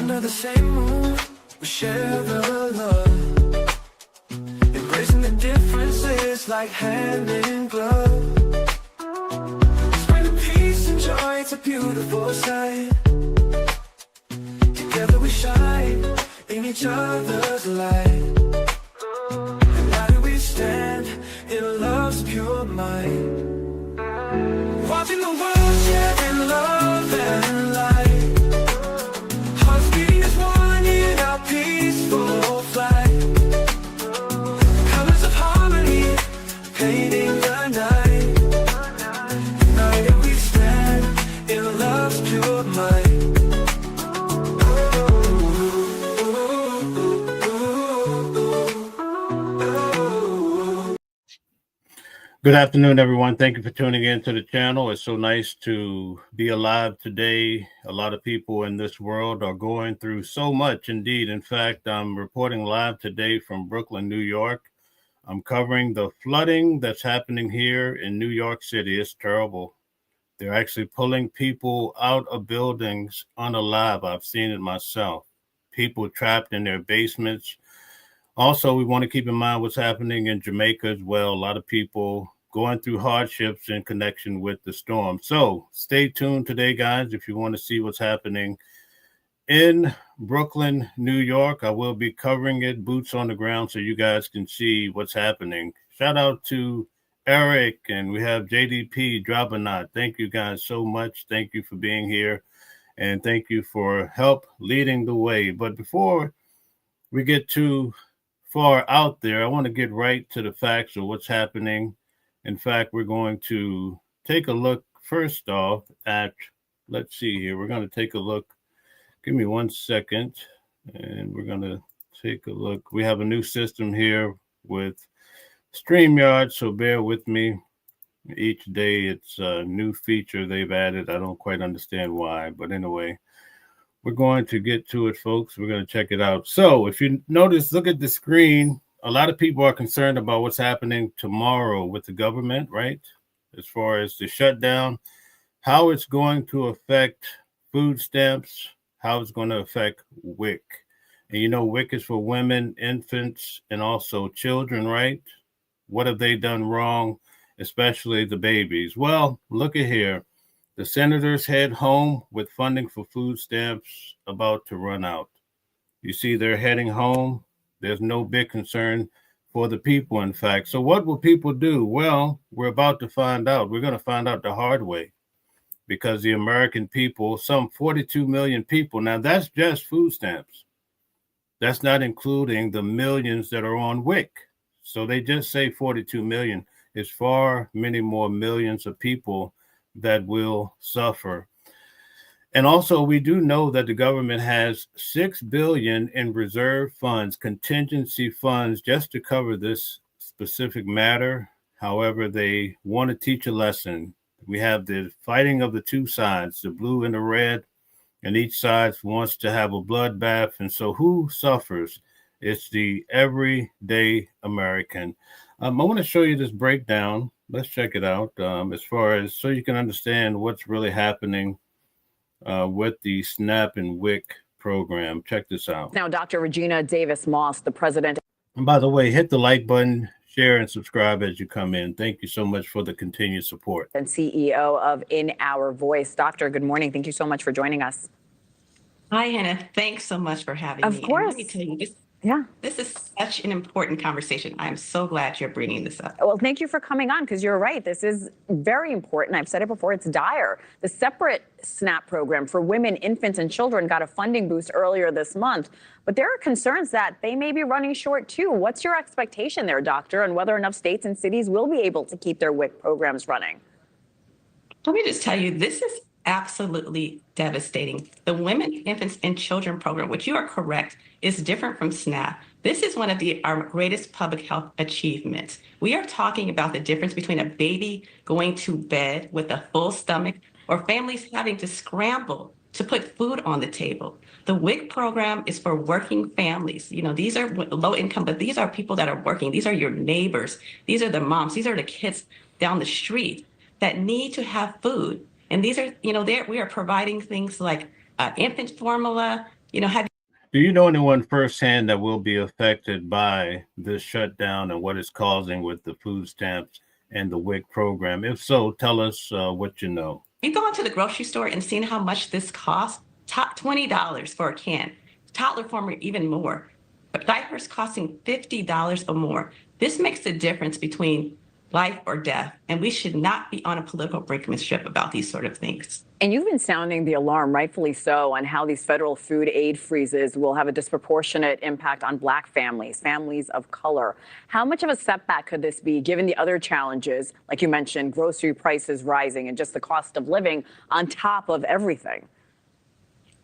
Under the same moon, we share the love. Embracing the differences like hand in glove. Spreading peace and joy, it's a beautiful sight. Together we shine in each other's light. And now do we stand in love's pure might. Watching the world share in love and light. Hearts beating as one in our peaceful flight. Colors of harmony painting the night. United we stand in love's pure might. Good afternoon, everyone. Thank you for tuning in to the channel. It's so nice to be alive today. A lot of people in this world are going through so much indeed. In fact, I'm reporting live today from Brooklyn, New York. I'm covering the flooding that's happening here in New York City. It's terrible. They're actually pulling people out of buildings unalive. I've seen it myself. People trapped in their basements. Also, we want to keep in mind what's happening in Jamaica as well. A lot of people going through hardships in connection with the storm. So stay tuned today, guys, if you want to see what's happening in Brooklyn, New York. I will be covering it, boots on the ground, so you guys can see what's happening. Shout out to Eric, and we have JDP, Drabanot. Thank you guys so much. Thank you for being here, and thank you for help leading the way. But before we get too far out there, I want to get right to the facts of what's happening. In fact, we're going to take a look first off at, let's see here. We're going to take a look. Give me 1 second, and we're going to take a look. We have a new system here with StreamYard, so bear with me. Each day it's a new feature they've added. I don't quite understand why, but anyway, we're going to get to it, folks. We're going to check it out. So if you notice, look at the screen. A lot of people are concerned about what's happening tomorrow with the government, right? As far as the shutdown, how it's going to affect food stamps, how it's going to affect WIC. And you know, WIC is for women, infants, and also children, right? What have they done wrong, especially the babies? Well, look at here. The senators head home with funding for food stamps about to run out. You see, they're heading home. There's no big concern for the people, in fact. So what will people do? Well, we're about to find out. We're going to find out the hard way, because the American people, some 42 million people, now that's just food stamps. That's not including the millions that are on WIC. So they just say 42 million. It's far many more millions of people that will suffer. And also, we do know that the government has $6 billion in reserve funds, contingency funds, just to cover this specific matter. However, they want to teach a lesson. We have the fighting of the two sides, the blue and the red, and each side wants to have a bloodbath. And so who suffers? It's the everyday American. I want to show you this breakdown. Let's check it out as far as so you can understand what's really happening with the SNAP and WIC program. Check this out. Now, Dr. Regina Davis-Moss, the president. And by the way, hit the like button, share, and subscribe as you come in. Thank you so much for the continued support. And CEO of In Our Voice. Doctor, good morning. Thank you so much for joining us. Hi, Hannah. Thanks so much for having me. Of course. And let me tell you, this is such an important conversation. I'm so glad you're bringing this up. Well, thank you for coming on, because you're right. This is very important. I've said it before. It's dire. The separate SNAP program for women, infants, and children got a funding boost earlier this month. But there are concerns that they may be running short, too. What's your expectation there, doctor, and whether enough states and cities will be able to keep their WIC programs running? Let me just tell you, this is absolutely devastating. The Women, Infants, and Children program, which you are correct, is different from SNAP. This is one of our greatest public health achievements. We are talking about the difference between a baby going to bed with a full stomach or families having to scramble to put food on the table. The WIC program is for working families. You know, these are low income, but these are people that are working. These are your neighbors. These are the moms. These are the kids down the street that need to have food. And these are, you know, we are providing things like infant formula, Have Do you know anyone firsthand that will be affected by this shutdown and what it's causing with the food stamps and the WIC program? If so, tell us what you know. you gone to the grocery store and seen how much this costs? Top $20 for a can. Toddler formula even more. But diapers costing $50 or more. This makes the difference between life or death, and we should not be on a political brinkmanship about these sort of things. And you've been sounding the alarm, rightfully so, on how these federal food aid freezes will have a disproportionate impact on Black families, families of color. How much of a setback could this be, given the other challenges, like you mentioned, grocery prices rising and just the cost of living on top of everything?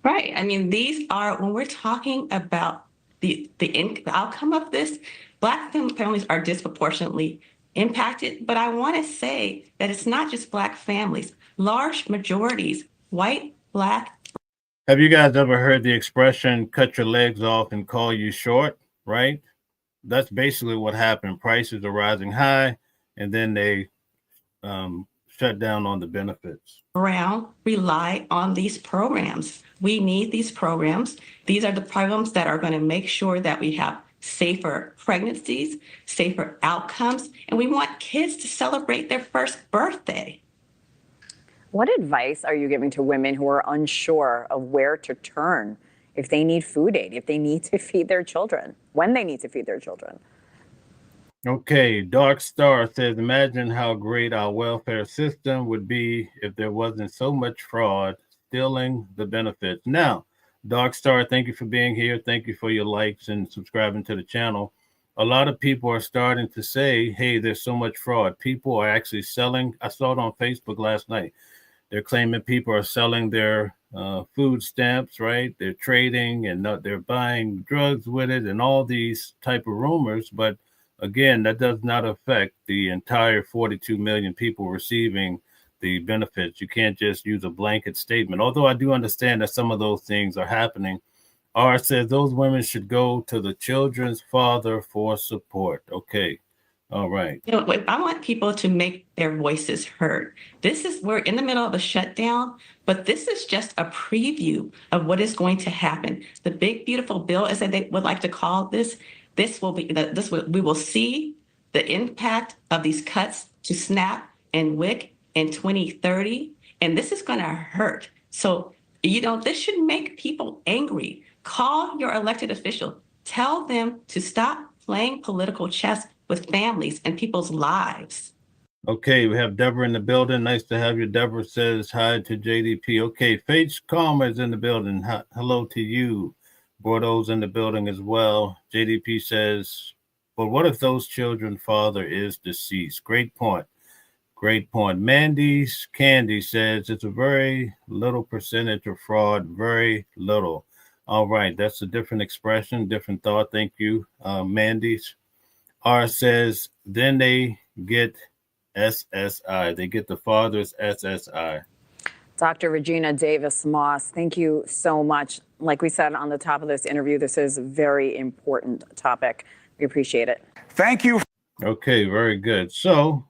Right. I mean, these are, when we're talking about the outcome of this, Black families are disproportionately impacted. But I want to say that it's not just Black families, large majorities, white, Black. Have you guys ever heard the expression, cut your legs off and call you short, right? That's basically what happened. Prices are rising high, and then they shut down on the benefits. Brown rely on these programs. We need these programs. These are the programs that are going to make sure that we have safer pregnancies, safer outcomes, and we want kids to celebrate their first birthday. What advice are you giving to women who are unsure of where to turn if they need food aid, if they need to feed their children, when they need to feed their children? Okay, Dark Star says, imagine how great our welfare system would be if there wasn't so much fraud stealing the benefits. Now, Dark Star, thank you for being here. Thank you for your likes and subscribing to the channel. A lot of people are starting to say, hey, there's so much fraud. People are actually selling. I saw it on Facebook last night. They're claiming people are selling their food stamps, right? They're trading and they're buying drugs with it and all these type of rumors. But again, that does not affect the entire 42 million people receiving the benefits. You can't just use a blanket statement. Although I do understand that some of those things are happening. R says those women should go to the children's father for support. Okay. All right. I want people to make their voices heard. We're in the middle of a shutdown, but this is just a preview of what is going to happen. The big, beautiful bill, as they would like to call this, we will see the impact of these cuts to SNAP and WIC in 2030, and this is going to hurt. So, this should make people angry. Call your elected official. Tell them to stop playing political chess with families and people's lives. Okay, we have Deborah in the building. Nice to have you. Deborah says hi to JDP. Okay, Faith Calmer is in the building. Hello to you. Bordeaux's in the building as well. JDP says, but what if those children's father is deceased? Great point. Great point. Mandy's Candy says it's a very little percentage of fraud. Very little. All right, that's a different expression, different thought. Thank you, Mandy's. R says, then they get SSI. They get the father's SSI. Dr. Regina Davis Moss, thank you so much. Like we said on the top of this interview, this is a very important topic. We appreciate it. Thank you. Okay, very good. So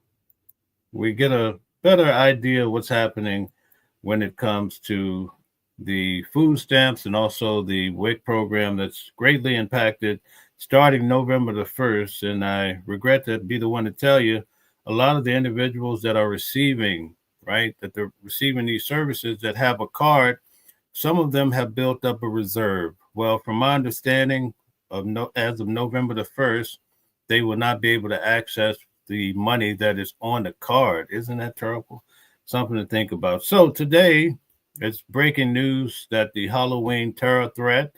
we get a better idea of what's happening when it comes to the food stamps and also the WIC program that's greatly impacted starting November the 1st. And I regret to be the one to tell you, a lot of the individuals that are receiving, right, that they're receiving these services that have a card, some of them have built up a reserve. Well, from my understanding, as of November the 1st, they will not be able to access the money that is on the card. Isn't that terrible? Something to think about. So today, it's breaking news that the Halloween terror threat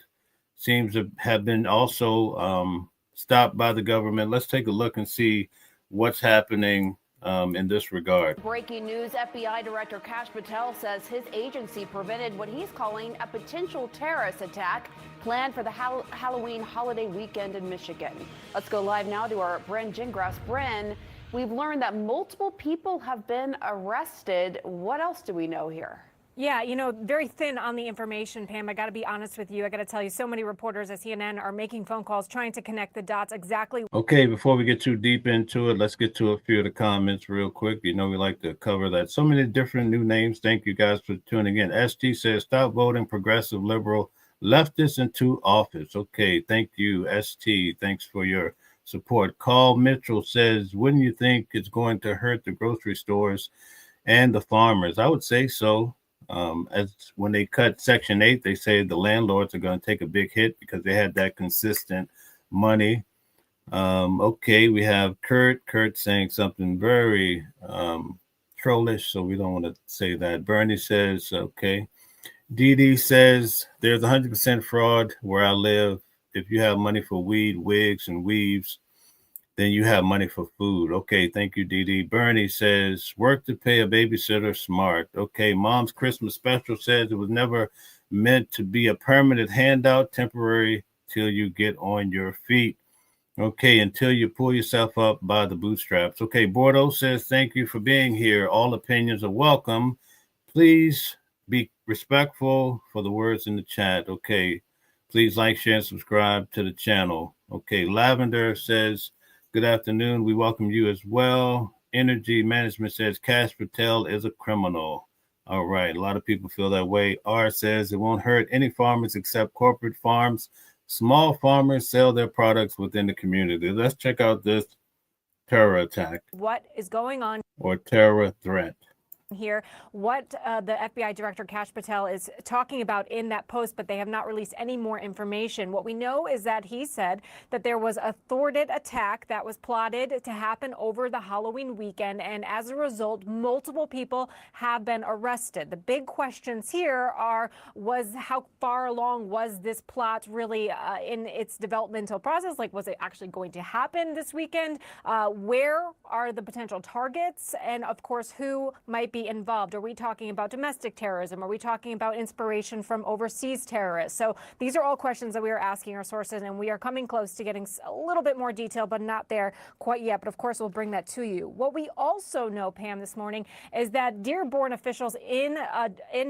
seems to have been also stopped by the government. Let's take a look and see what's happening in this regard. Breaking news, FBI Director Kash Patel says his agency prevented what he's calling a potential terrorist attack planned for the Halloween holiday weekend in Michigan. Let's go live now to our Bryn Gingras. Bryn, we've learned that multiple people have been arrested. What else do we know here? Yeah, very thin on the information, Pam. I got to be honest with you. I got to tell you, so many reporters at CNN are making phone calls trying to connect the dots exactly. Okay, before we get too deep into it, let's get to a few of the comments real quick. We like to cover that. So many different new names. Thank you guys for tuning in. ST says, stop voting progressive liberal leftists into office. Okay, thank you, ST. Thanks for your support. Carl Mitchell says, wouldn't you think it's going to hurt the grocery stores and the farmers? I would say so. As when they cut Section 8, they say the landlords are going to take a big hit because they had that consistent money. Okay, we have Kurt saying something very trollish, so we don't want to say that. Bernie says, okay. DD says, there's 100% fraud where I live. If you have money for weed, wigs, and weaves, then you have money for food. Okay, thank you, DD. Bernie says, work to pay a babysitter, smart. Okay, Mom's Christmas Special says it was never meant to be a permanent handout, temporary till you get on your feet. Okay, until you pull yourself up by the bootstraps. Okay, Bordeaux says, thank you for being here. All opinions are welcome. Please be respectful for the words in the chat. Okay, please like, share, and subscribe to the channel. Okay, Lavender says, good afternoon. We welcome you as well. Energy Management says, Cash Patel is a criminal. All right, a lot of people feel that way. R says, it won't hurt any farmers except corporate farms. Small farmers sell their products within the community. Let's check out this terror attack. What is going on? Or terror threat. Here, what the FBI Director Kash Patel is talking about in that post, but they have not released any more information. What we know is that he said that there was a thwarted attack that was plotted to happen over the Halloween weekend, and as a result, multiple people have been arrested. The big questions here are, how far along was this plot really in its developmental process? Like, was it actually going to happen this weekend? Where are the potential targets? And of course, who might be involved? Are we talking about domestic terrorism? Are we talking about inspiration from overseas terrorists? So these are all questions that we are asking our sources, and we are coming close to getting a little bit more detail, but not there quite yet. But of course, we'll bring that to you. What we also know, Pam, this morning is that Dearborn officials in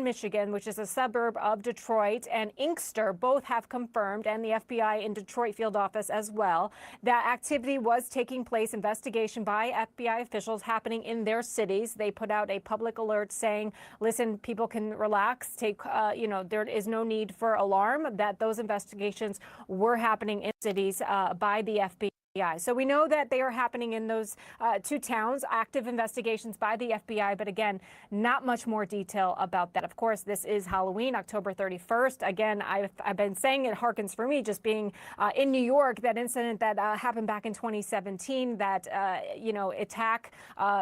Michigan, which is a suburb of Detroit, and Inkster both have confirmed, and the FBI in Detroit field office as well, that activity was taking place, investigation by FBI officials happening in their cities. They put out a public alert saying, listen, people can relax, there is no need for alarm, that those investigations were happening in cities by the FBI. So we know that they are happening in those two towns, active investigations by the FBI. But again, not much more detail about that. Of course, this is Halloween, October 31st. Again, I've been saying it harkens for me just being in New York, that incident that happened back in 2017, that,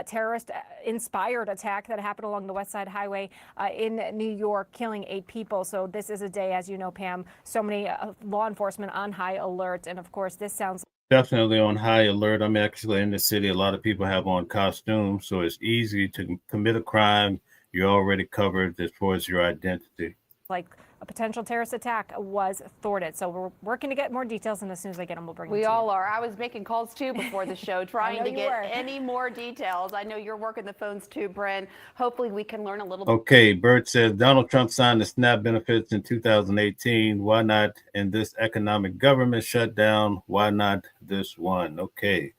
terrorist inspired attack that happened along the West Side Highway in New York, killing 8 people. So this is a day, as you know, Pam, so many law enforcement on high alert. And of course, this sounds definitely on high alert. I'm actually in the city. A lot of people have on costumes, so it's easy to commit a crime. You're already covered as far as your identity. Like a potential terrorist attack was thwarted. So we're working to get more details, and as soon as I get them, we'll bring them to you. We all are. I was making calls too before the show, trying to get were. any more details. I know you're working the phones too, Bryn. Hopefully we can learn a little bit. Okay, Bert says, Donald Trump signed the SNAP benefits in 2018. Why not in this economic government shutdown? Why not this one? Okay.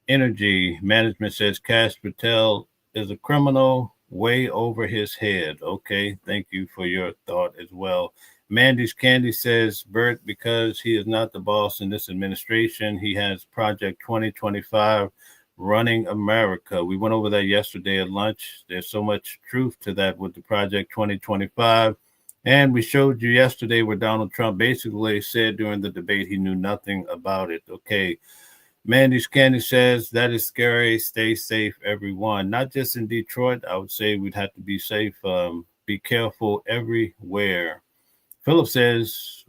Energy Management says, Kash Patel is a criminal, way over his head. Okay, thank you for your thought as well. Mandy's Candy says, Bert, because he is not the boss in this administration, he has Project 2025 running America. We went over that yesterday at lunch. There's so much truth to that with the Project 2025. And we showed you yesterday where Donald Trump basically said during the debate he knew nothing about it. Okay. Mandy's Candy says, that is scary. Stay safe, everyone. Not just in Detroit. I would say we'd have to be safe. Be careful everywhere. Philip says,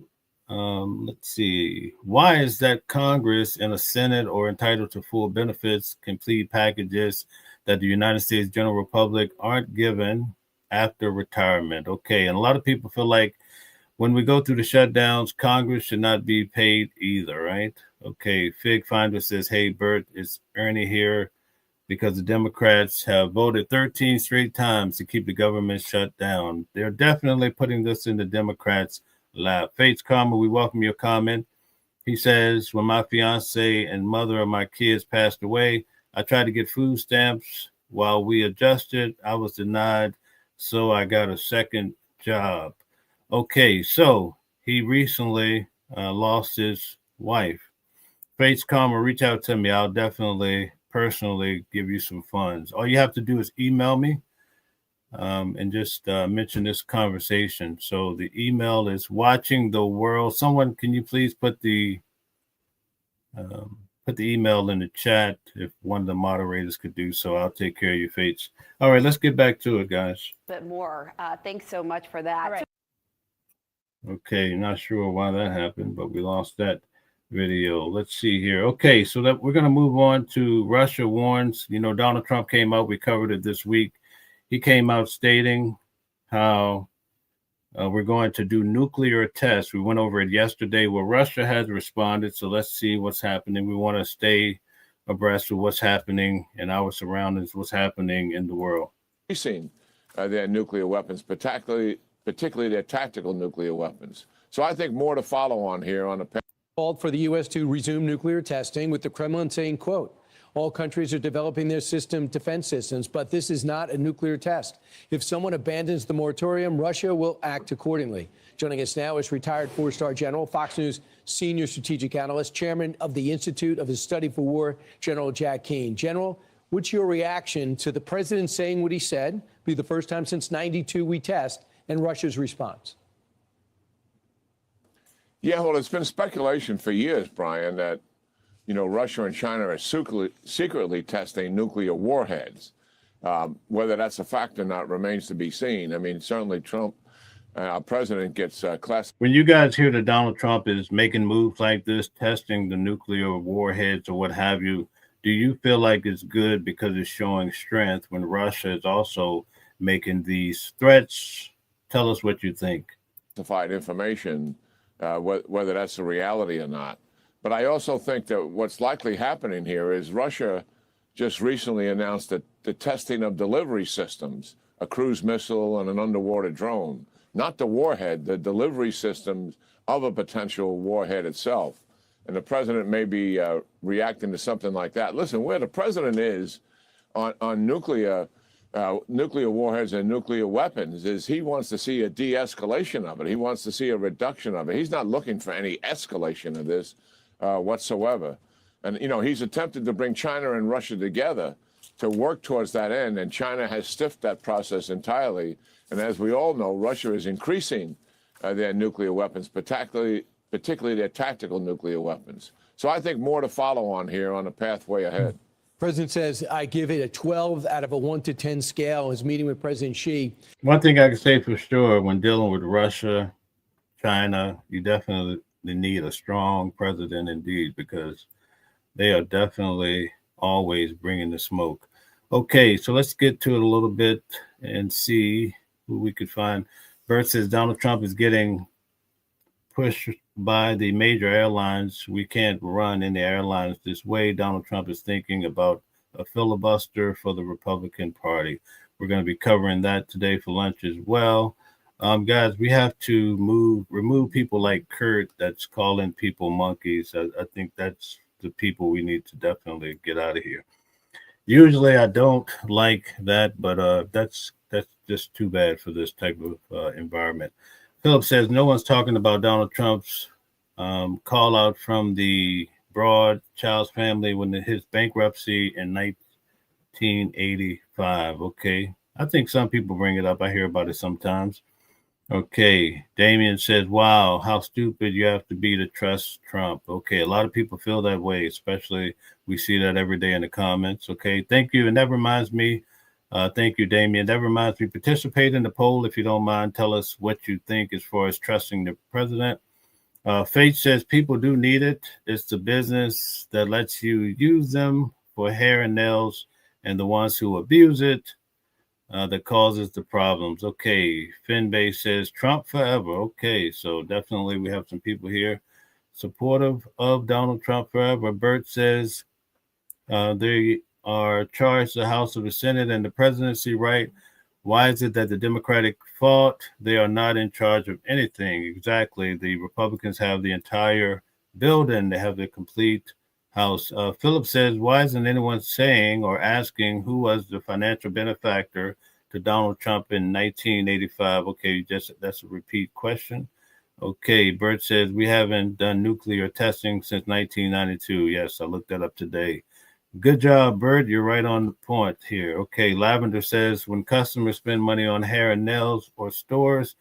let's see. Why is that Congress and a Senate are entitled to full benefits, complete packages that the United States General Public aren't given after retirement? Okay, and a lot of people feel like when we go through the shutdowns, Congress should not be paid either, right? Okay, Fig Finder says, hey, Bert, it's Ernie here because the Democrats have voted 13 straight times to keep the government shut down. They're definitely putting this in the Democrats' lap. Fates Karma, we welcome your comment. He says, when my fiance and mother of my kids passed away, I tried to get food stamps. While we adjusted, I was denied, so I got a second job. Okay, so he recently lost his wife. Faith's Karma, reach out to me. I'll definitely personally give you some funds. All you have to do is email me and just mention this conversation. So the email is watching the world. Someone, can you please put the email in the chat? If one of the moderators could do so, I'll take care of your Faiths. All right, let's get back to it, guys. Bit more. Thanks so much for that. All right. Okay, not sure why that happened, but we lost that video. Let's see here. Okay, so that we're going to move on to Russia warns. You know, Donald Trump came out. We covered it this week. He came out stating how we're going to do nuclear tests. We went over it yesterday. Well, Russia has responded, so let's see what's happening. We want to stay abreast of what's happening in our surroundings, what's happening in the world. We've seen their nuclear weapons, particularly their tactical nuclear weapons. So I think more to follow on here on the called for the U.S. to resume nuclear testing, with the Kremlin saying, quote, all countries are developing their defense systems, but this is not a nuclear test. If someone abandons the moratorium, Russia will act accordingly. Joining us now is retired four-star general, Fox News senior strategic analyst, chairman of the Institute of the Study for War, General Jack Keane. General, what's your reaction to the president saying what he said, be the first time since '92 we test, and Russia's response? Yeah, well, it's been speculation for years, Brian, that, you know, Russia and China are secretly testing nuclear warheads. Whether that's a fact or not remains to be seen. I mean, certainly Trump, our president, gets classified. When you guys hear that Donald Trump is making moves like this, testing the nuclear warheads or what have you, do you feel like it's good because it's showing strength when Russia is also making these threats? Tell us what you think. Classified information, whether that's a reality or not. But I also think that what's likely happening here is Russia just recently announced that the testing of delivery systems, a cruise missile and an underwater drone, not the warhead, the delivery systems of a potential warhead itself. And the president may be reacting to something like that. Listen, where the president is on nuclear warheads and nuclear weapons is he wants to see a de-escalation of it. He wants to see a reduction of it. He's not looking for any escalation of this whatsoever. And, you know, he's attempted to bring China and Russia together to work towards that end, and China has stiffed that process entirely. And as we all know, Russia is increasing their nuclear weapons, particularly their tactical nuclear weapons. So I think more to follow on here on the pathway ahead. President says, I give it a 12 out of a 1 to 10 scale. His meeting with President Xi. One thing I can say for sure, when dealing with Russia, China, you definitely need a strong president indeed, because they are definitely always bringing the smoke. Okay, so let's get to it a little bit and see who we could find. Bert says Donald Trump is getting pushed by the major airlines. We can't run any airlines this way. Donald Trump is thinking about a filibuster for the Republican Party. We're going to be covering that today for lunch as well. Guys, we have to remove people like Kurt that's calling people monkeys. I think that's the people we need to definitely get out of here. Usually I don't like that, but that's just too bad for this type of environment. Philip says no one's talking about Donald Trump's call out from the Broad Child's family when his bankruptcy in 1985. Okay, I think some people bring it up. I hear about it sometimes. Okay, Damien says, wow, how stupid you have to be to trust Trump. Okay, a lot of people feel that way, especially we see that every day in the comments. Okay, thank you. And that reminds me, thank you, Damien. That reminds me, participate in the poll if you don't mind. Tell us what you think as far as trusting the president. Faith says people do need it. It's the business that lets you use them for hair and nails, and the ones who abuse it that causes the problems. Okay, Finbay says Trump forever. Okay, so definitely we have some people here supportive of Donald Trump forever. Bert says they are charged the House of the Senate and the presidency, right? Why is it that the Democratic fought? They are not in charge of anything. Exactly. The Republicans have the entire building. They have the complete House. Philip says, why isn't anyone saying or asking who was the financial benefactor to Donald Trump in 1985? Okay, that's a repeat question. Okay, Bert says we haven't done nuclear testing since 1992. Yes, I looked that up today. Good job, Bert. You're right on the point here. Okay, Lavender says when customers spend money on hair and nails or stores,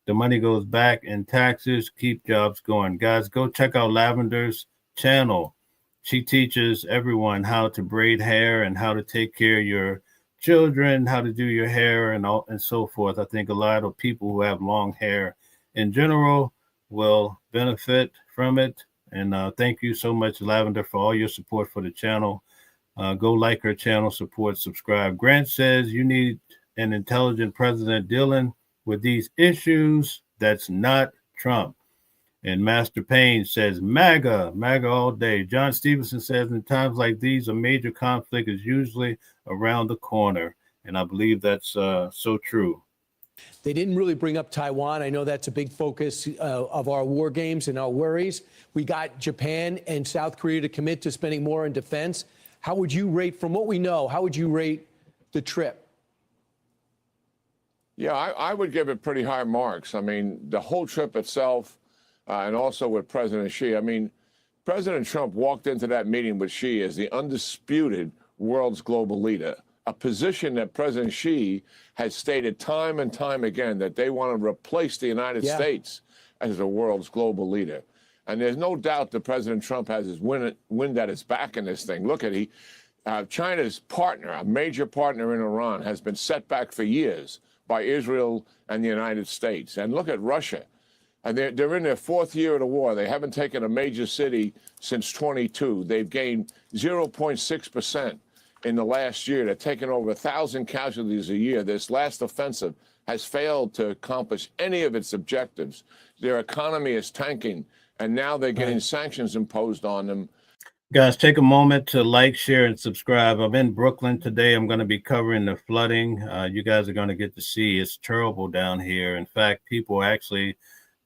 the money goes back in taxes. Keep jobs going. Guys, go check out Lavender's channel. She teaches everyone how to braid hair and how to take care of your children, how to do your hair and all and so forth. I think a lot of people who have long hair in general will benefit from it. And thank you so much, Lavender, for all your support for the channel. Go like her channel, support, subscribe. Grant says you need an intelligent president dealing with these issues. That's not Trump. And Master Payne says MAGA, MAGA all day. John Stevenson says in times like these, a major conflict is usually around the corner. And I believe that's so true. They didn't really bring up Taiwan. I know that's a big focus of our war games and our worries. We got Japan and South Korea to commit to spending more on defense. How would you rate, from what we know, how would you rate the trip? Yeah, I would give it pretty high marks. I mean, the whole trip itself, and also with President Xi. I mean, President Trump walked into that meeting with Xi as the undisputed world's global leader, a position that President Xi has stated time and time again that they want to replace the United States as the world's global leader. And there's no doubt that President Trump has his wind at his back in this thing. Look at China's partner, a major partner in Iran, has been set back for years by Israel and the United States. And look at Russia. And they're in their fourth year of the war. They haven't taken a major city since 22. They've gained 0.6% in the last year. They're taking over 1,000 casualties a year. This last offensive has failed to accomplish any of its objectives. Their economy is tanking. And now they're getting sanctions imposed on them. Guys, take a moment to like, share, and subscribe. I'm in Brooklyn today. I'm going to be covering the flooding. You guys are going to get to see it's terrible down here. In fact, people actually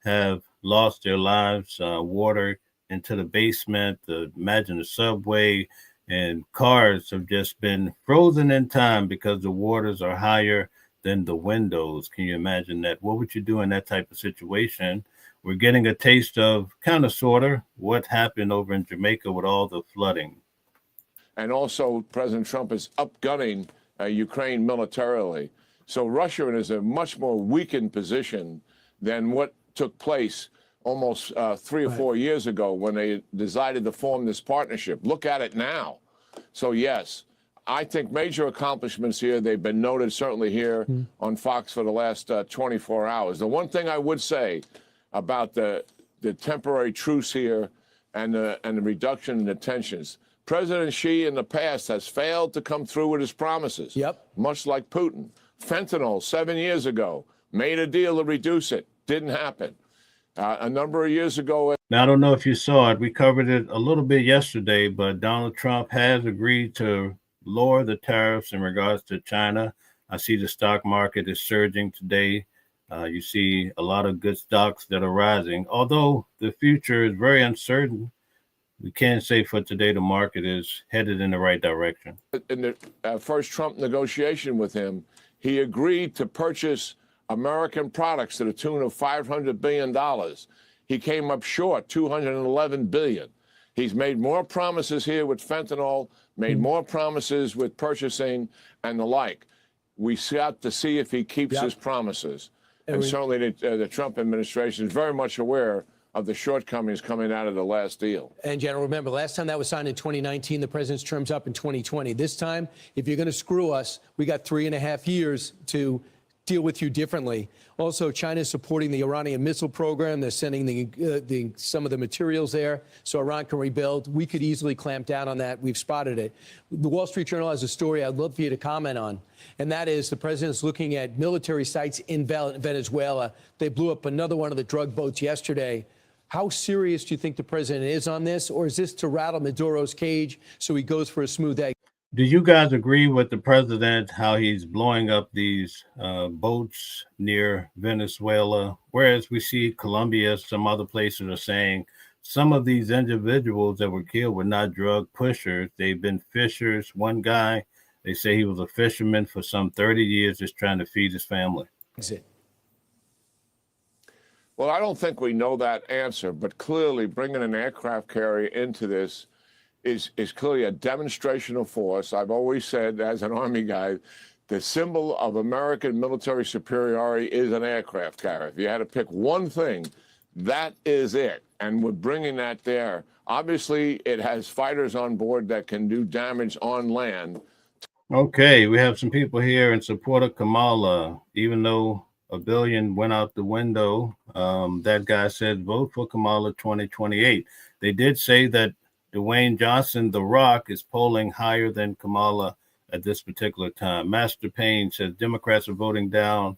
have lost their lives. Water into the basement. Imagine the subway, and cars have just been frozen in time because the waters are higher than the windows. Can you imagine that? What would you do in that type of situation? We're getting a taste of kind of sort of what happened over in Jamaica with all the flooding. And also, President Trump is upgunning Ukraine militarily. So Russia is in a much more weakened position than what took place almost 3 or 4 years ago when they decided to form this partnership. Look at it now. So, yes, I think major accomplishments here. They've been noted certainly here on Fox for the last 24 hours. The one thing I would say about the temporary truce here and the reduction in the tensions. President Xi in the past has failed to come through with his promises, much like Putin. Fentanyl, 7 years ago, made a deal to reduce it. Didn't happen. A number of years ago. Now, I don't know if you saw it. We covered it a little bit yesterday, but Donald Trump has agreed to lower the tariffs in regards to China. I see the stock market is surging today. You see a lot of good stocks that are rising. Although the future is very uncertain, we can't say for today the market is headed in the right direction. In the first Trump negotiation with him, he agreed to purchase American products to the tune of $500 billion. He came up short, $211 billion. He's made more promises here with fentanyl, made more promises with purchasing and the like. We got to see if he keeps his promises. And certainly the Trump administration is very much aware of the shortcomings coming out of the last deal. And, General, remember, last time that was signed in 2019, the president's term's up in 2020. This time, if you're going to screw us, we got 3.5 years to deal with you differently. Also, China is supporting the Iranian missile program. They're sending some of the materials there so Iran can rebuild. We could easily clamp down on that. We've spotted it. The Wall Street Journal has a story I'd love for you to comment on, and that is the president's looking at military sites in Venezuela. They blew up another one of the drug boats yesterday. How serious do you think the president is on this, or is this to rattle Maduro's cage so he goes for a smooth exit? Do you guys agree with the president, how he's blowing up these boats near Venezuela? Whereas we see Colombia, some other places are saying some of these individuals that were killed were not drug pushers. They've been fishers. One guy, they say he was a fisherman for some 30 years just trying to feed his family. Exit. Well, I don't think we know that answer, but clearly bringing an aircraft carrier into this is clearly a demonstration of force. I've always said, as an Army guy, the symbol of American military superiority is an aircraft carrier. If you had to pick one thing, that is it. And we're bringing that there. Obviously, it has fighters on board that can do damage on land. Okay, we have some people here in support of Kamala, even though $1 billion went out the window. That guy said, vote for Kamala 2028. They did say that Dwayne Johnson, The Rock, is polling higher than Kamala at this particular time. Master Payne says Democrats are voting down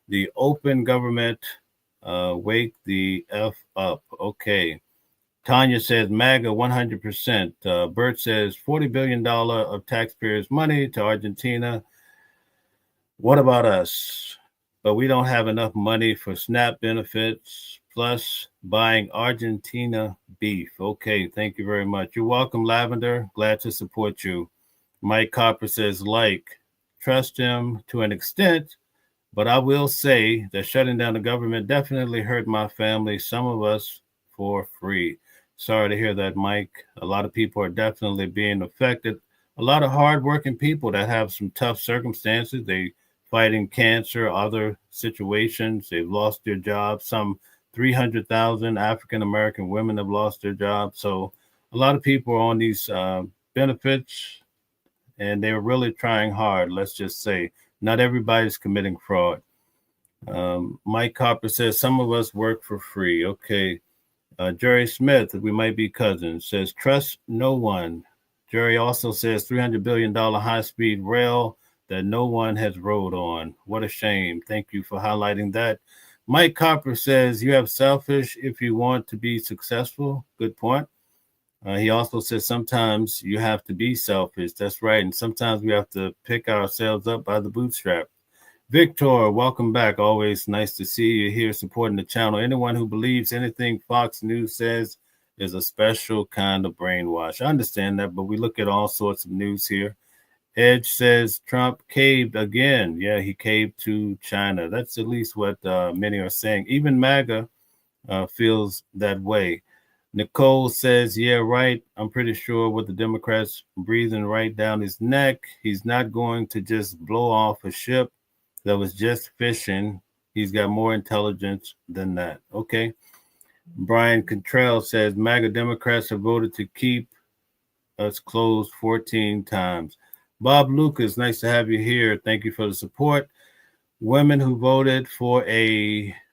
the open government. Wake the F up. Okay. Tanya says MAGA 100%. Bert says $40 billion of taxpayers' money to Argentina. What about us? But we don't have enough money for SNAP benefits, plus buying Argentina beef. Okay, thank you very much. You're welcome, Lavender. Glad to support you. Mike Copper says, trust him to an extent, but I will say that shutting down the government definitely hurt my family, some of us for free. Sorry to hear that, Mike. A lot of people are definitely being affected. A lot of hardworking people that have some tough circumstances. They fighting cancer, other situations. They've lost their jobs. Some 300,000 African-American women have lost their jobs. So a lot of people are on these benefits, and they're really trying hard, let's just say. Not everybody's committing fraud. Mike Copper says, some of us work for free. Okay. Jerry Smith, we might be cousins, says, trust no one. Jerry also says $300 billion high-speed rail that no one has rode on. What a shame. Thank you for highlighting that. Mike Copper says, you have selfish if you want to be successful. Good point. He also says sometimes you have to be selfish. That's right. And sometimes we have to pick ourselves up by the bootstrap. Victor, welcome back. Always nice to see you here supporting the channel. Anyone who believes anything Fox News says is a special kind of brainwash. I understand that, but we look at all sorts of news here. Edge says Trump caved again. Yeah, he caved to China. That's at least what many are saying. Even MAGA feels that way. Nicole says, yeah, right. I'm pretty sure with the Democrats breathing right down his neck, he's not going to just blow off a ship that was just fishing. He's got more intelligence than that. Okay. Brian Contrell says, MAGA Democrats have voted to keep us closed 14 times. Bob Lucas, nice to have you here. Thank you for the support. Women who voted for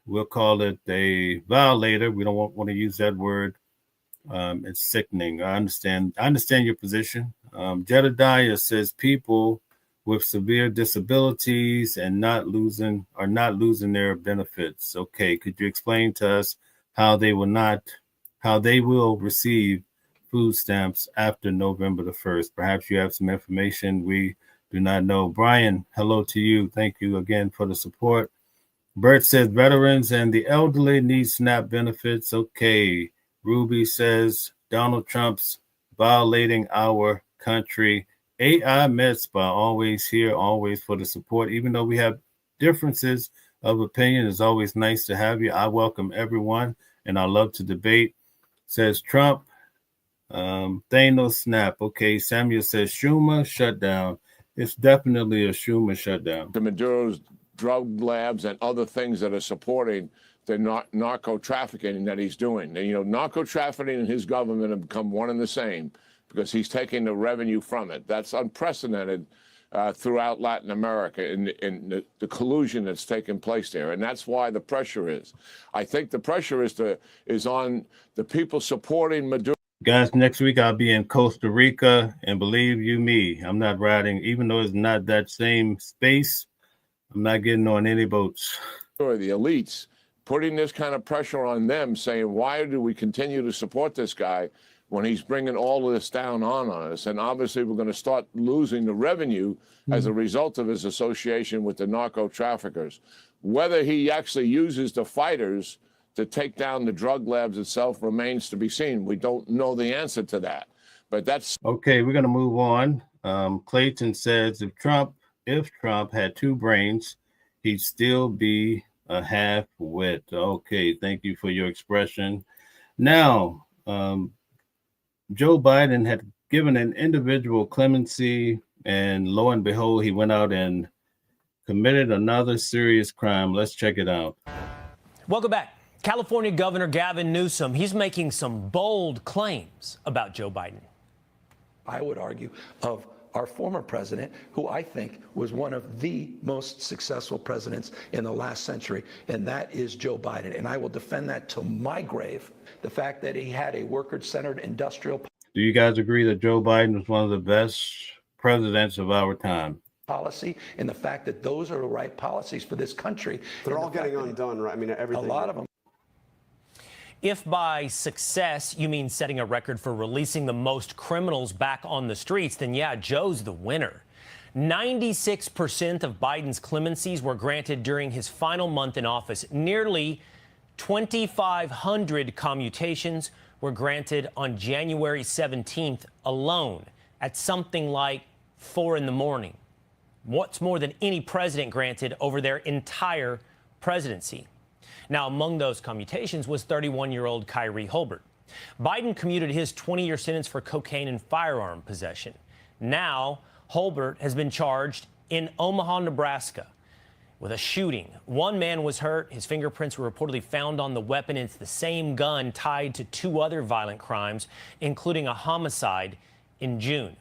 we'll call it a violator. We don't want to use that word. It's sickening. I understand your position. Jedediah says people with severe disabilities and are not losing their benefits. Okay, could you explain to us how they will receive food stamps after November the 1st? Perhaps you have some information we do not know. Brian, hello to you. Thank you again for the support. Bert says veterans and the elderly need SNAP benefits. Okay. Ruby says Donald Trump's violating our country. AI Mitzvah, always here, always for the support. Even though we have differences of opinion, it's always nice to have you. I welcome everyone, and I love to debate. Says Trump, Thanos snap. Okay, Samuel says Schumer shutdown. It's definitely a Schumer shutdown. The Maduro's drug labs and other things that are supporting the narco trafficking that he's doing. And, you know, narco trafficking and his government have become one and the same because he's taking the revenue from it. That's unprecedented throughout Latin America in the collusion that's taken place there. And that's why the pressure is. I think the pressure is on the people supporting Maduro. Guys, next week I'll be in Costa Rica, and believe you me, I'm not riding, even though it's not that same space, I'm not getting on any boats. Or the elites putting this kind of pressure on them, saying, why do we continue to support this guy when he's bringing all of this down on us? And obviously we're going to start losing the revenue as a result of his association with the narco traffickers. Whether he actually uses the fighters to take down the drug labs itself remains to be seen. We don't know the answer to that, but that's okay. We're going to move on. Clayton says if Trump had two brains, he'd still be a half wit. Okay, thank you for your expression. Now, Joe Biden had given an individual clemency, and lo and behold, he went out and committed another serious crime. Let's check it out. Welcome back. California Governor Gavin Newsom, he's making some bold claims about Joe Biden. I would argue of our former president, who I think was one of the most successful presidents in the last century, and that is Joe Biden. And I will defend that to my grave. The fact that he had a worker-centered industrial Do you guys agree that Joe Biden was one of the best presidents of our time? Policy, and the fact that those are the right policies for this country. They're all getting undone, right? I mean, everything. A lot of them. If by success you mean setting a record for releasing the most criminals back on the streets, then yeah, Joe's the winner. 96% of Biden's clemencies were granted during his final month in office. Nearly 2,500 commutations were granted on January 17th alone at something like 4 in the morning. What's more than any president granted over their entire presidency. Now, among those commutations was 31-year-old Kyrie Holbert. Biden commuted his 20-year sentence for cocaine and firearm possession. Now, Holbert has been charged in Omaha, Nebraska, with a shooting. One man was hurt. His fingerprints were reportedly found on the weapon. It's the same gun tied to 2 other violent crimes, including a homicide in June.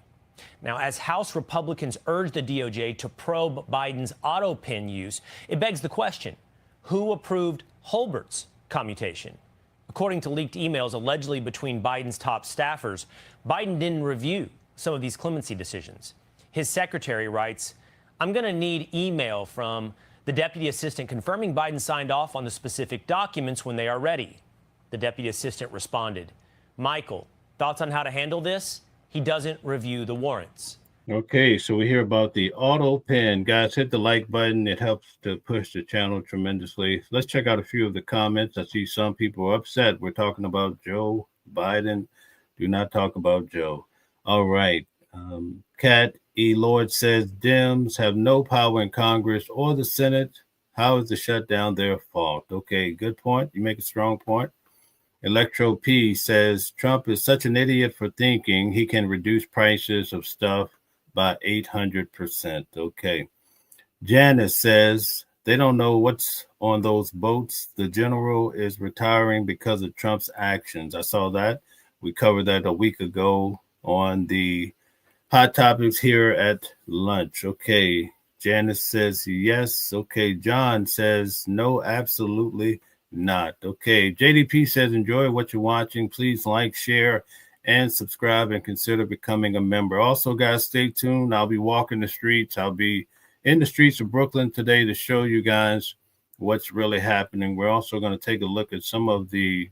Now, as House Republicans urge the DOJ to probe Biden's auto pen use, it begs the question, who approved Holbert's commutation? According to leaked emails allegedly between Biden's top staffers, Biden didn't review some of these clemency decisions. His secretary writes, I'm going to need email from the deputy assistant confirming Biden signed off on the specific documents when they are ready. The deputy assistant responded, Michael, thoughts on how to handle this? He doesn't review the warrants. Okay, so we hear about the auto pen. Guys, hit the like button. It helps to push the channel tremendously. Let's check out a few of the comments. I see some people are upset. We're talking about Joe Biden. Do not talk about Joe. All right. Kat E. Lord says Dems have no power in Congress or the Senate. How is the shutdown their fault? Okay, good point. You make a strong point. Electro P says Trump is such an idiot for thinking he can reduce prices of stuff by 800%. Okay. Janice says they don't know what's on those boats. The general is retiring because of Trump's actions. I saw that. We covered that a week ago on the Hot Topics here at lunch. Okay. Janice says yes. Okay. John says no, absolutely not. Okay. JDP says enjoy what you're watching. Please like, share, and subscribe, and consider becoming a member. Also, guys, stay tuned. I'll be walking the streets. I'll be in the streets of Brooklyn today to show you guys what's really happening. We're also going to take a look at some of the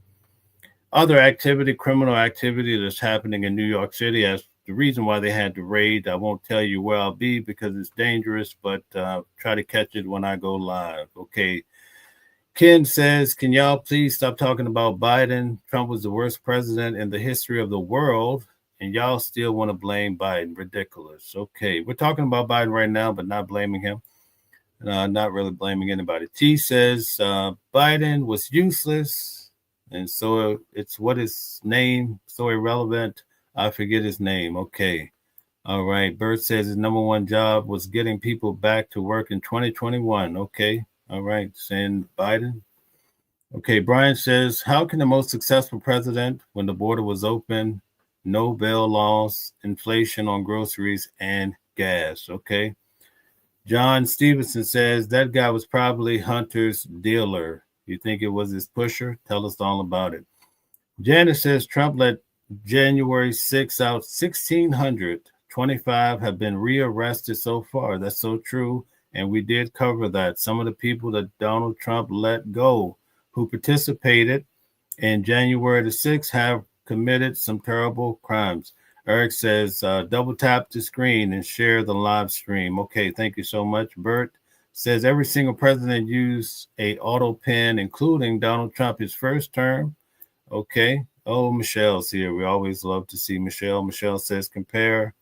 other activity, criminal activity that's happening in New York City. As the reason why they had to raid, I won't tell you where I'll be because it's dangerous, but try to catch it when I go live. Okay. Ken says, can y'all please stop talking about Biden? Trump was the worst president in the history of the world, and y'all still want to blame Biden. Ridiculous. Okay, we're talking about Biden right now, but not blaming him. Not really blaming anybody. T says, Biden was useless, and so it's what his name, so irrelevant, I forget his name. Okay. All right. Bert says his number one job was getting people back to work in 2021. Okay. All right, saying Biden. Okay, Brian says, how can the most successful president, when the border was open, no bail laws, inflation on groceries and gas? Okay. John Stevenson says, that guy was probably Hunter's dealer. You think it was his pusher? Tell us all about it. Janice says, Trump let January 6 out 1,625 have been rearrested so far. That's so true. And we did cover that. Some of the people that Donald Trump let go who participated in January the 6th have committed some terrible crimes. Eric says, double tap the screen and share the live stream. Okay, thank you so much. Bert says every single president used a auto pen, including Donald Trump, his first term. Okay. Oh, Michelle's here. We always love to see Michelle. Michelle says, compare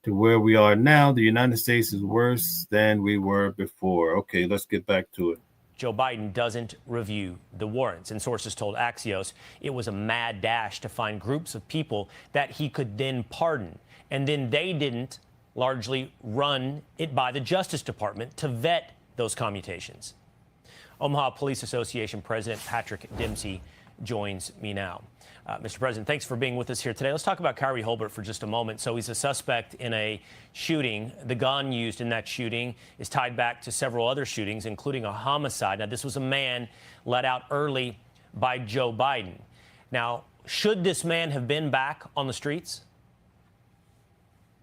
to where we are now, the United States is worse than we were before. Okay, let's get back to it. Joe Biden doesn't review the warrants. And sources told Axios it was a mad dash to find groups of people that he could then pardon. And then they didn't largely run it by the Justice Department to vet those commutations. Omaha Police Association President Patrick Dempsey joins me now. Mr. President, thanks for being with us here today. Let's talk about Kyrie Holbert for just a moment. So he's a suspect in a shooting. The gun used in that shooting is tied back to several other shootings, including a homicide. Now, this was a man let out early by Joe Biden. Now, should this man have been back on the streets?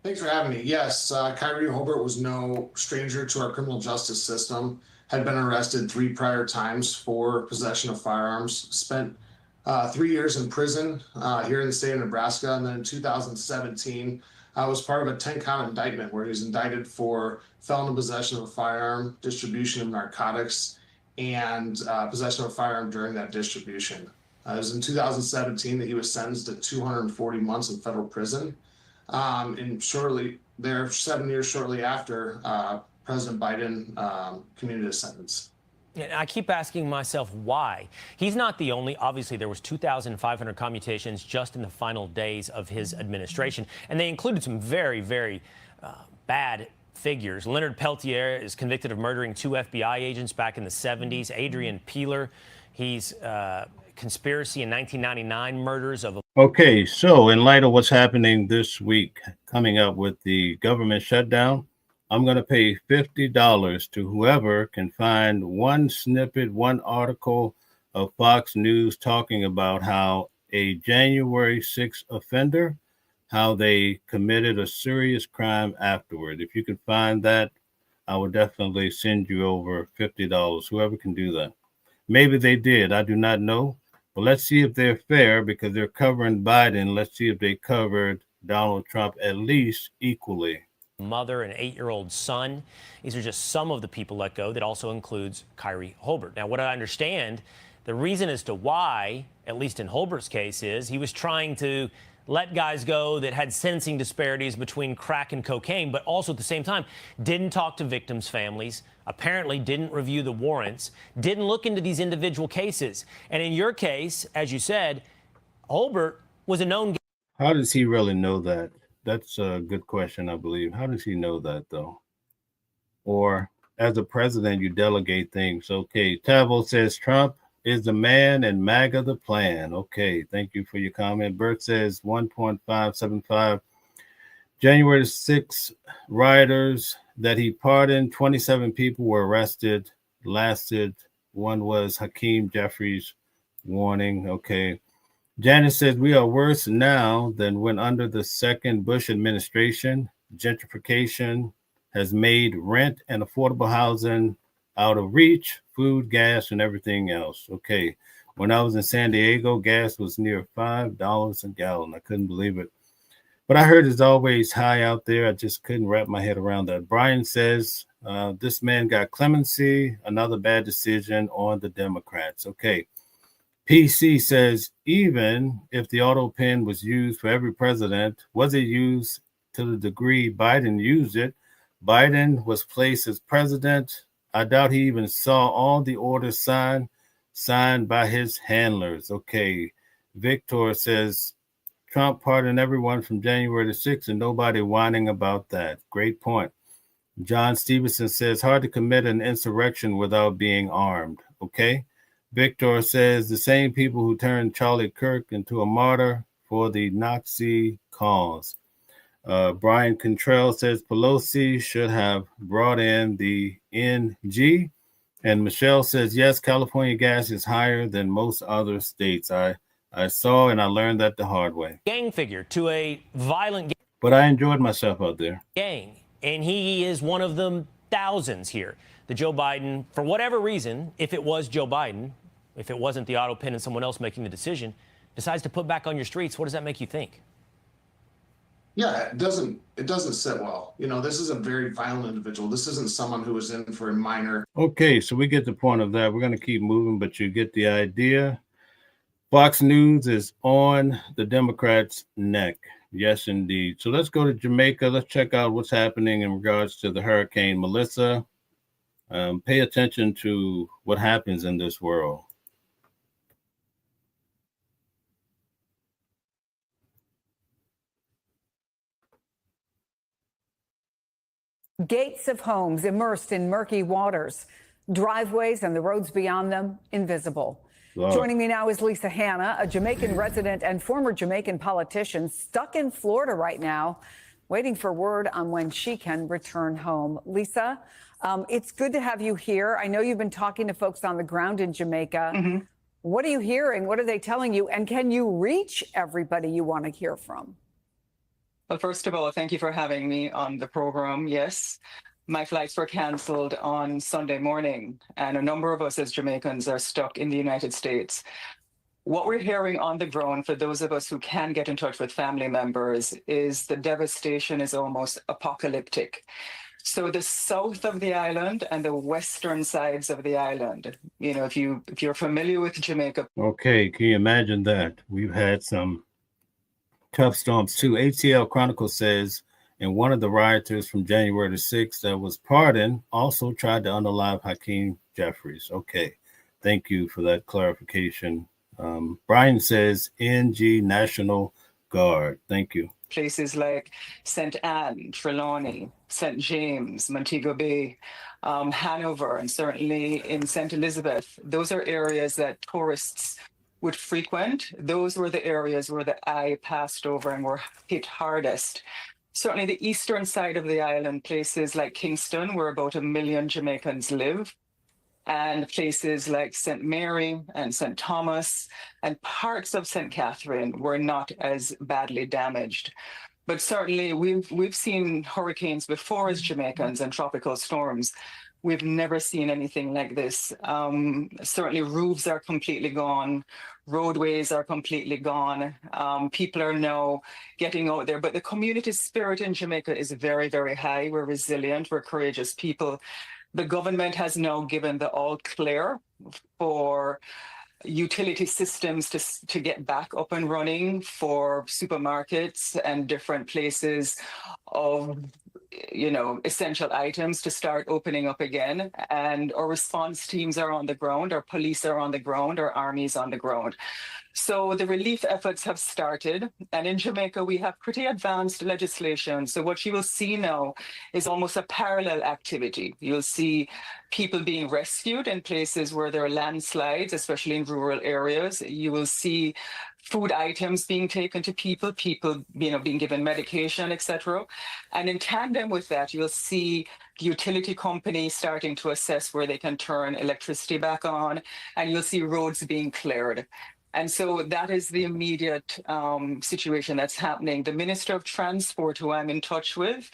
Thanks for having me. Yes, Kyrie Holbert was no stranger to our criminal justice system, had been arrested 3 prior times for possession of firearms, spent 3 years in prison here in the state of Nebraska. And then in 2017, was part of a 10-count indictment where he was indicted for felon in possession of a firearm, distribution of narcotics, and possession of a firearm during that distribution. It was in 2017 that he was sentenced to 240 months in federal prison. And shortly there, 7 years shortly after, President Biden commuted his sentence. And I keep asking myself why. He's not the only. Obviously, there was 2,500 commutations just in the final days of his administration, and they included some very, very bad figures. Leonard Peltier is convicted of murdering 2 FBI agents back in the 70s. Adrian Peeler, he's conspiracy in 1999 murders of. Okay, so in light of what's happening this week, coming up with the government shutdown, I'm going to pay $50 to whoever can find one snippet, one article of Fox News talking about how a January 6th offender, how they committed a serious crime afterward. If you can find that, I would definitely send you over $50, whoever can do that. Maybe they did. I do not know. But let's see if they're fair because they're covering Biden. Let's see if they covered Donald Trump at least equally. Mother and 8-year-old son. These are just some of the people let go. That also includes Kyrie Holbert. Now, what I understand, the reason as to why, at least in Holbert's case, is he was trying to let guys go that had sentencing disparities between crack and cocaine, but also at the same time didn't talk to victims' families, apparently didn't review the warrants, didn't look into these individual cases. And in your case, as you said, Holbert was a known. How does he really know that? That's a good question, I believe. How does he know that, though? Or as a president, you delegate things. Okay, Tavo says Trump is the man and MAGA the plan. Okay, thank you for your comment. Bert says 1.575. January 6th, rioters that he pardoned, 27 people were arrested, lasted. One was Hakeem Jeffries' warning. Okay. Janice says we are worse now than when under the second Bush administration. Gentrification has made rent and affordable housing out of reach, food, gas, and everything else. Okay. When I was in San Diego, gas was near $5 a gallon. I couldn't believe it. But I heard it's always high out there. I just couldn't wrap my head around that. Brian says this man got clemency, another bad decision on the Democrats. Okay. PC says, even if the auto pen was used for every president, was it used to the degree Biden used it? Biden was placed as president. I doubt he even saw all the orders signed by his handlers. Okay. Victor says, Trump pardoned everyone from January the 6th and nobody whining about that. Great point. John Stevenson says, hard to commit an insurrection without being armed. Okay. Victor says the same people who turned Charlie Kirk into a martyr for the Nazi cause. Brian Contrell says Pelosi should have brought in the NG. And Michelle says, yes, California gas is higher than most other states. I saw and I learned that the hard way. Gang figure to a violent gang. But I enjoyed myself out there. Gang. And he is one of the thousands here. The Joe Biden, for whatever reason, if it was Joe Biden, if it wasn't the auto pen and someone else making the decision, decides to put back on your streets, what does that make you think? Yeah, it doesn't sit well. You know, this is a very violent individual. This isn't someone who was in for a minor. Okay, so we get the point of that. We're going to keep moving, but you get the idea. Fox News is on the Democrats' neck. Yes, indeed. So let's go to Jamaica. Let's check out what's happening in regards to the Hurricane Melissa. Pay attention to what happens in this world. Gates of homes immersed in murky waters, driveways and the roads beyond them invisible. Wow. Joining me now is Lisa Hanna, a Jamaican resident and former Jamaican politician stuck in Florida right now, waiting for word on when she can return home. Lisa, it's good to have you here. I know you've been talking to folks on the ground in Jamaica. Mm-hmm. What are you hearing? What are they telling you? And can you reach everybody you want to hear from? Well, first of all, thank you for having me on the program. Yes, my flights were canceled on Sunday morning, and a number of us as Jamaicans are stuck in the United States. What we're hearing on the ground, for those of us who can get in touch with family members, is the devastation is almost apocalyptic. So the south of the island and the western sides of the island, you know, if you're familiar with Jamaica. Okay, can you imagine that? We've had some tough storms too. ATL Chronicle says, and one of the rioters from January the 6th that was pardoned also tried to unalive Hakeem Jeffries. Okay, thank you for that clarification. Brian says, NG National Guard. Thank you. Places like St. Anne, Trelawney, St. James, Montego Bay, Hanover, and certainly in St. Elizabeth. Those are areas that tourists would frequent. Those were the areas where the eye passed over and were hit hardest. Certainly the eastern side of the island, places like Kingston, where about 1 million Jamaicans live, and places like St. Mary and St. Thomas and parts of St. Catherine were not as badly damaged. But certainly we've seen hurricanes before as Jamaicans and tropical storms. We've never seen anything like this. Certainly roofs are completely gone. Roadways are completely gone. People are now getting out there. But the community spirit in Jamaica is very, very high. We're resilient. We're courageous people. The government has now given the all clear for utility systems to get back up and running, for supermarkets and different places of, you know, essential items to start opening up again. And our response teams are on the ground, our police are on the ground, our army is on the ground. So the relief efforts have started. And in Jamaica, we have pretty advanced legislation. So what you will see now is almost a parallel activity. You'll see people being rescued in places where there are landslides, especially in rural areas. You will see food items being taken to people, you know, being given medication, etc. And in tandem with that, you'll see the utility companies starting to assess where they can turn electricity back on, and you'll see roads being cleared. And so that is the immediate situation that's happening. The Minister of Transport, who I'm in touch with,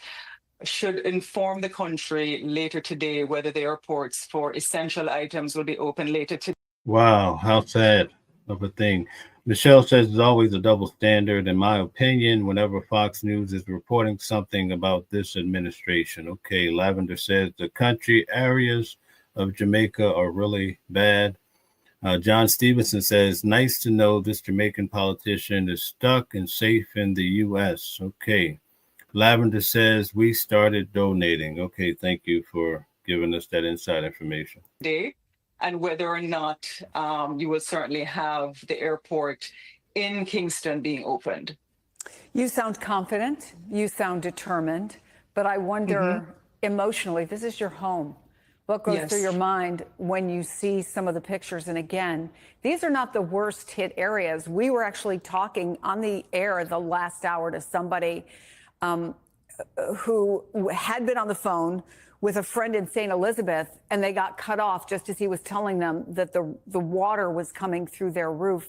should inform the country later today whether the airports for essential items will be open later today. Wow, how sad of a thing. Michelle says there's always a double standard, in my opinion, whenever Fox News is reporting something about this administration. Okay, Lavender says the country areas of Jamaica are really bad. John Stevenson says, nice to know this Jamaican politician is stuck and safe in the U.S. Okay. Lavender says, we started donating. Okay, thank you for giving us that inside information. And whether or not you will certainly have the airport in Kingston being opened. You sound confident. You sound determined. But I wonder, emotionally, this is your home. What goes through your mind when you see some of the pictures? And again, these are not the worst hit areas. We were actually talking on the air the last hour to somebody who had been on the phone with a friend in St. Elizabeth, and they got cut off just as he was telling them that the water was coming through their roof.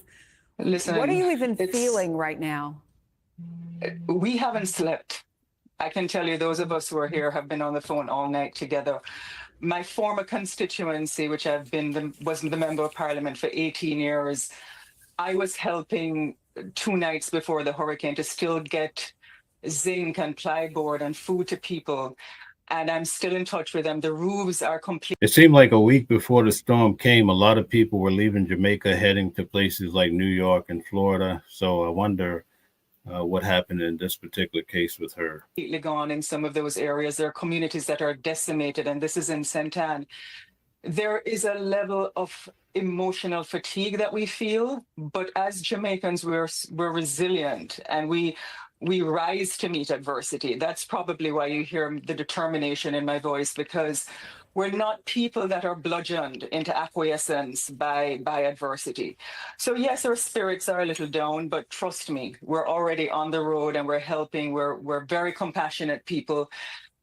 Listen, what are you even feeling right now? We haven't slept. I can tell you, those of us who are here have been on the phone all night together. My former constituency, which I've been was the member of parliament for 18 years, I was helping 2 nights before the hurricane to still get zinc and plyboard and food to people. And I'm still in touch with them. The roofs are complete. It seemed like a week before the storm came, a lot of people were leaving Jamaica, heading to places like New York and Florida. So I wonder what happened in this particular case with her. Completely gone in some of those areas. There are communities that are decimated, and this is in St. Anne. There is a level of emotional fatigue that we feel, but as Jamaicans, we're resilient, and we rise to meet adversity. That's probably why you hear the determination in my voice, because we're not people that are bludgeoned into acquiescence by adversity. So yes, our spirits are a little down, but trust me, we're already on the road and we're helping. We're very compassionate people.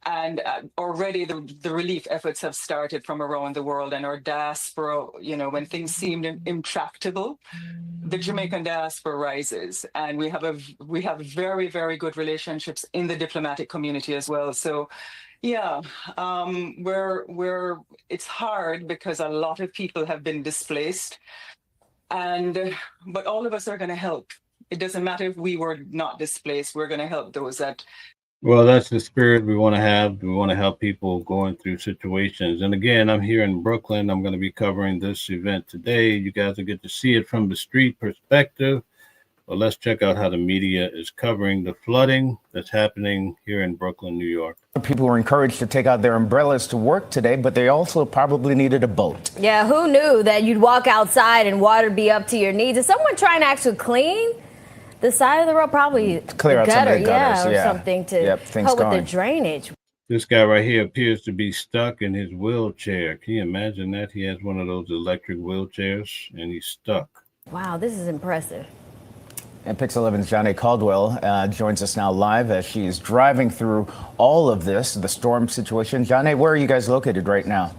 And already the relief efforts have started from around the world, and our diaspora, you know, when things seemed intractable, the Jamaican diaspora rises, and we have very, very good relationships in the diplomatic community as well. So yeah, it's hard because a lot of people have been displaced, but all of us are going to help. It doesn't matter if we were not displaced, we're going to help those that. Well, that's the spirit we want to have. We want to help people going through situations. And again, I'm here in Brooklyn. I'm going to be covering this event today. You guys will get to see it from the street perspective. But let's check out how the media is covering the flooding that's happening here in Brooklyn, New York. People were encouraged to take out their umbrellas to work today, but they also probably needed a boat. Yeah, who knew that you'd walk outside and water be up to your knees? Is someone trying to actually clean the side of the road? Probably clear out some of the gutters, or something to help with the drainage. This guy right here appears to be stuck in his wheelchair. Can you imagine that? He has one of those electric wheelchairs and he's stuck. Wow, this is impressive. And Pix 11's Johnny Caldwell joins us now live as she's driving through all of this, the storm situation. Johnny, where are you guys located right now?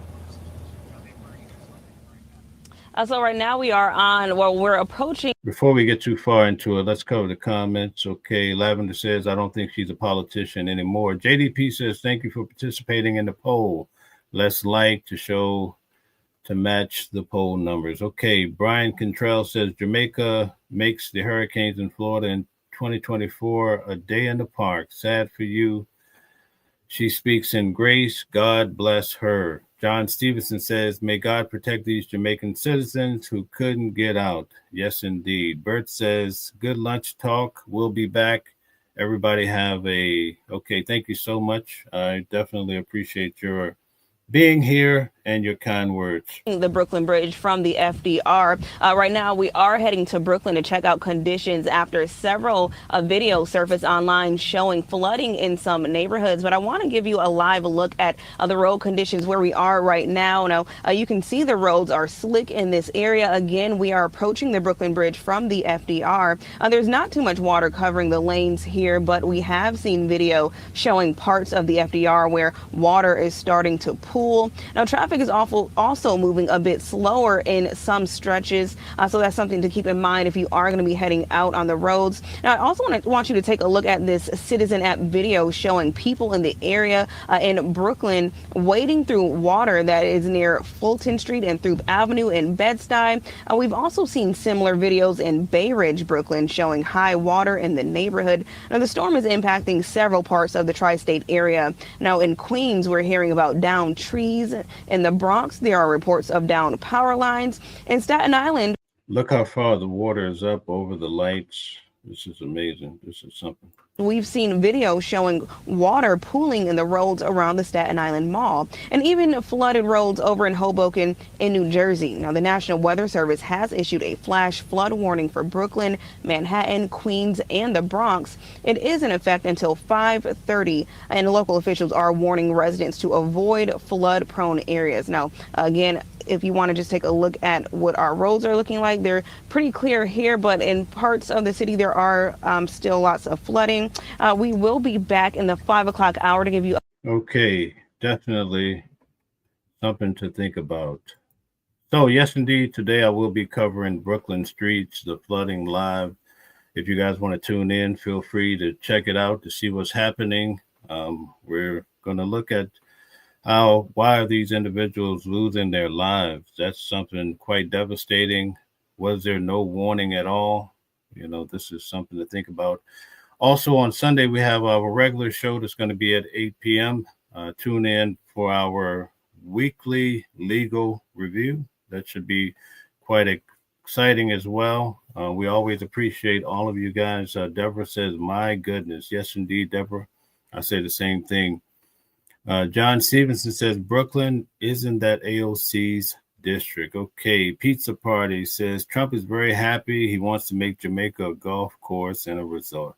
So right now we're approaching. Before we get too far into it, let's cover the comments. Okay, Lavender says, I don't think she's a politician anymore. JDP says, thank you for participating in the poll. Less like to match the poll numbers. Okay, Brian Cantrell says, Jamaica makes the hurricanes in Florida in 2024 a day in the park. Sad for you. She speaks in grace. God bless her. John Stevenson says, may God protect these Jamaican citizens who couldn't get out. Yes, indeed. Bert says, good lunch talk. We'll be back. Everybody okay, thank you so much. I definitely appreciate your being here and your kind words. The Brooklyn Bridge from the FDR. Right now, we are heading to Brooklyn to check out conditions after several videos surfaced online showing flooding in some neighborhoods. But I want to give you a live look at the road conditions where we are right now. Now, you can see the roads are slick in this area. Again, we are approaching the Brooklyn Bridge from the FDR. There's not too much water covering the lanes here, but we have seen video showing parts of the FDR where water is starting to pool. Now, traffic is also moving a bit slower in some stretches, so that's something to keep in mind if you are going to be heading out on the roads. Now, I also want you to take a look at this Citizen app video showing people in the area in Brooklyn wading through water that is near Fulton Street and Throop Avenue in Bed-Stuy. We've also seen similar videos in Bay Ridge, Brooklyn, showing high water in the neighborhood. Now, the storm is impacting several parts of the tri-state area. Now, in Queens, we're hearing about downed trees. In the Bronx, there are reports of downed power lines. In Staten Island, look how far the water is up over the lights. This is amazing. This is something. We've seen videos showing water pooling in the roads around the Staten Island Mall and even flooded roads over in Hoboken in New Jersey. Now, the National Weather Service has issued a flash flood warning for Brooklyn, Manhattan, Queens, and the Bronx. It is in effect until 5:30, and local officials are warning residents to avoid flood-prone areas. Now, again, if you want to just take a look at what our roads are looking like, they're pretty clear here, but in parts of the city, there are still lots of flooding. We will be back in the 5 o'clock hour to give you. Okay, definitely something to think about. So yes, indeed, today I will be covering Brooklyn streets, the flooding live. If you guys want to tune in, feel free to check it out to see what's happening. We're going to look at why are these individuals losing their lives? That's something quite devastating. Was there no warning at all? You know, this is something to think about. Also on Sunday, we have our regular show that's going to be at 8 p.m. Tune in for our weekly legal review. That should be quite exciting as well. We always appreciate all of you guys. Deborah says, my goodness. Yes, indeed, Deborah. I say the same thing. John Stevenson says, Brooklyn isn't that AOC's district. Okay. Pizza Party says, Trump is very happy. He wants to make Jamaica a golf course and a resort.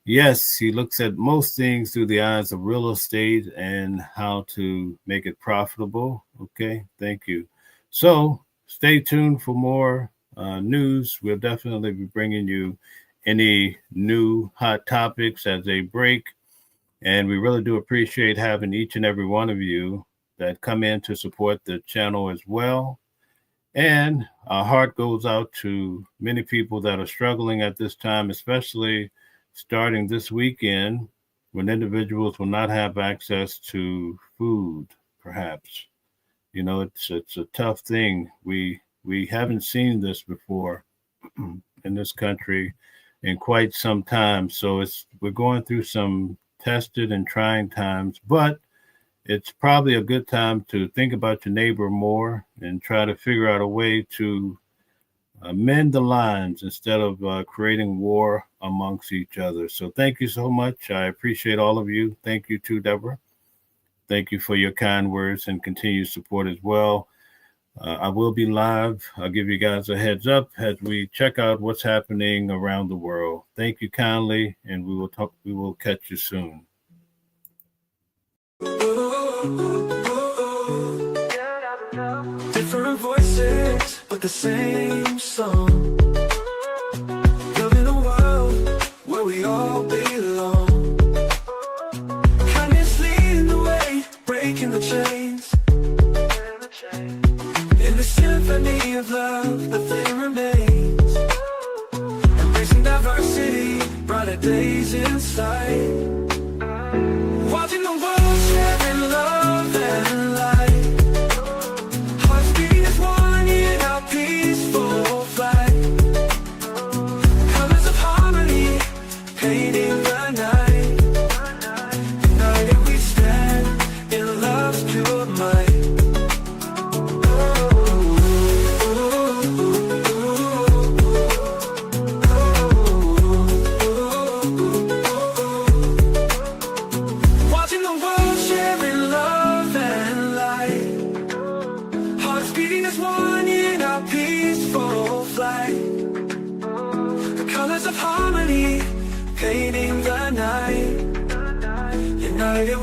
Yes, he looks at most things through the eyes of real estate and how to make it profitable. Okay, thank you. So stay tuned for more news. We'll definitely be bringing you any new hot topics as they break. And we really do appreciate having each and every one of you that come in to support the channel as well. And our heart goes out to many people that are struggling at this time, especially starting this weekend when individuals will not have access to food, perhaps. You know, it's a tough thing. We haven't seen this before in this country in quite some time. So we're going through some tested and trying times, but it's probably a good time to think about your neighbor more and try to figure out a way to mend the lines instead of creating war amongst each other. So thank you so much. I appreciate all of you. Thank you too, Deborah. Thank you for your kind words and continued support as well. I will be live. I'll give you guys a heads up as we check out what's happening around the world. Thank you kindly, and we will catch you soon. Different voices, but the same song. Living a world where we all belong. Kindness leading the way, breaking the chains. In the symphony of love, the thing remains. Embracing diversity, brighter days in sight. Watching the world sharing love and light. Hearts beating as one in our peaceful flight. Colors of harmony, painting the night. United we stand in love's pure might. Watching the world sharing love and light. Hearts beating as one in our peaceful flight. The colors of harmony, painting the night. United